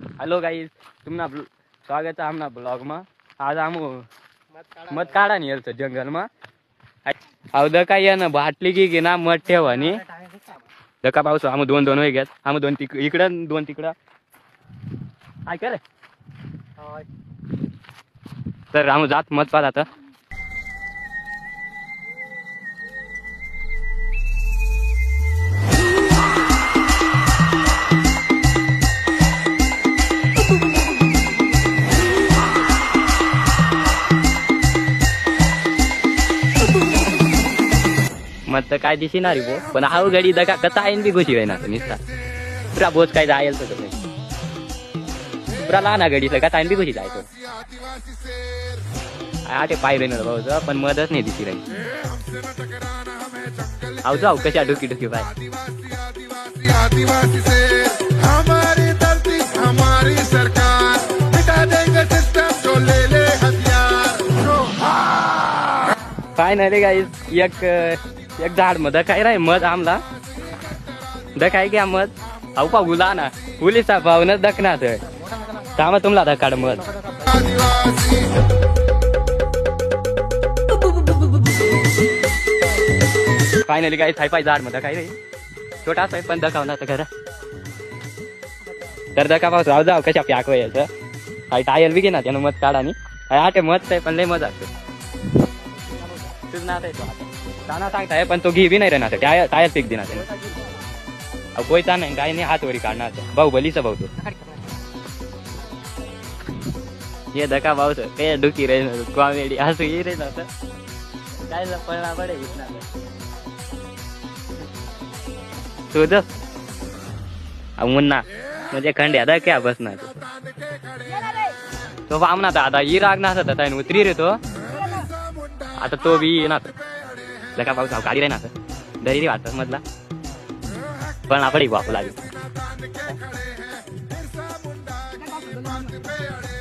Hello guys, तुमना स्वागत है हमना ब्लॉग में। आज हम मत काढा नहीं तो जंगल में अवध काय ना बाटली की ना मत ठेवानी दका पाऊस आम दोन दोन घेत आम दोन इकडं दोन तिकडं काय करे तर आम जात मत पाहत आता मत काय दिसणार भो पण हा गाडी दगा कसा आहे बी घुशी ना निसता पुरा बोच काय जायल तर पुरा लहान गाडी सगळा टाइम बी घुशी जायचो आटे पायरे ना भाऊ पण मदत नाही दिसी राही आव जाऊ कशा डुकी डुकी बाय आदिवासी से हमारी धरती हमारी सरकार मिटा देंगे सिस्टम जो ले ले हथियार फायनली गाइस एक झाड मध काय राय मध आमला दखाय की मध अहो पा उला ना उलीचा भावना दखना तर तामा तुमला दखाड मध फायनली गाइस हाय पाय झाड मध काय रे छोटा सा पण दखावना तर खरा तर दखा पाऊस जाऊ कशा प्याक व्हायचं हाय टायर बी घे ना त्यानं मध काढा आणि आटे मध आहे पण लय मजा असते तुझ ना ताना सांगताय पण तो घी बी नाही राहणार टायर टायर पीक देणार अब कोई ता नाही काय नाही हात वरी काढणार भाऊ भलीचा भाऊ तो ये धका भाऊ तो ते डुकी रे कॉमेडी हसू ये रे नव्हतं काय पळना पडे तुझ मुन्ना म्हणजे खंड्या दा क्या बसणार तो बामना आता ही राग ना असत उतरी रे तो आता तो बी येणार लका पाऊस गाडी राही ना दरी वाटत मधला पण आपण वापू लागेल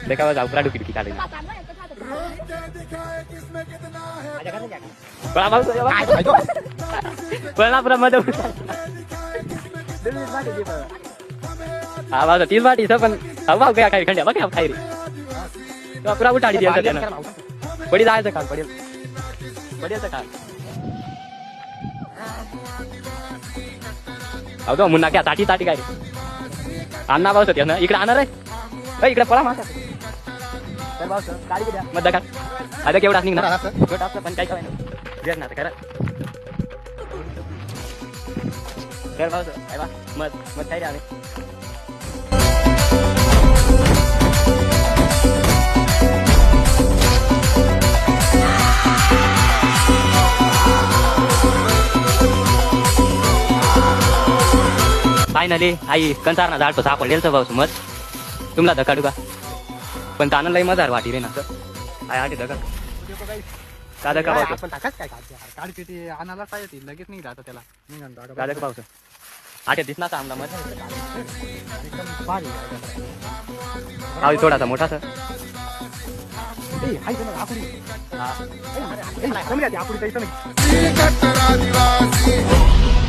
लेका बघा पुरा डुकी डुकी चालेल पण पुरा मध्ये हा बाबा 30 वाटी पण भाऊ काय खाई खंड्या बघ खाई रे पुरा उठाडी द्यायचं पडी जायचं काल पडेल पडेल काल अहो तो मुन्ना क्या ताटी ताटी काय रे अण्णा भाऊ होते ना इकडे आणणार आहे इकडे पळा माझा तर भाऊ गाडी द्या मग दखा आता केवढा निघणार छोटा असलं पण काय काय नाही ना करा कर भाऊ काय बा मग काय रे आम्ही फायनली आई कंसार झाड तो सापडलेल तर भाऊ मत तुमला धक्का डुका पण ताना लई मजार वाटी रे ना आय आटे धक्का का धक्का भाऊ आपण टाकाच काय काढते ते आणायला पाहिजे लगेच नाही जात त्याला निघून का धक्का भाऊ आटे दिसना का आमला मत एकदम भारी आवी थोडासा मोठा सर ए हाय जण आपुडी हा ए कमी आपुडी तैसं नाही आदिवासी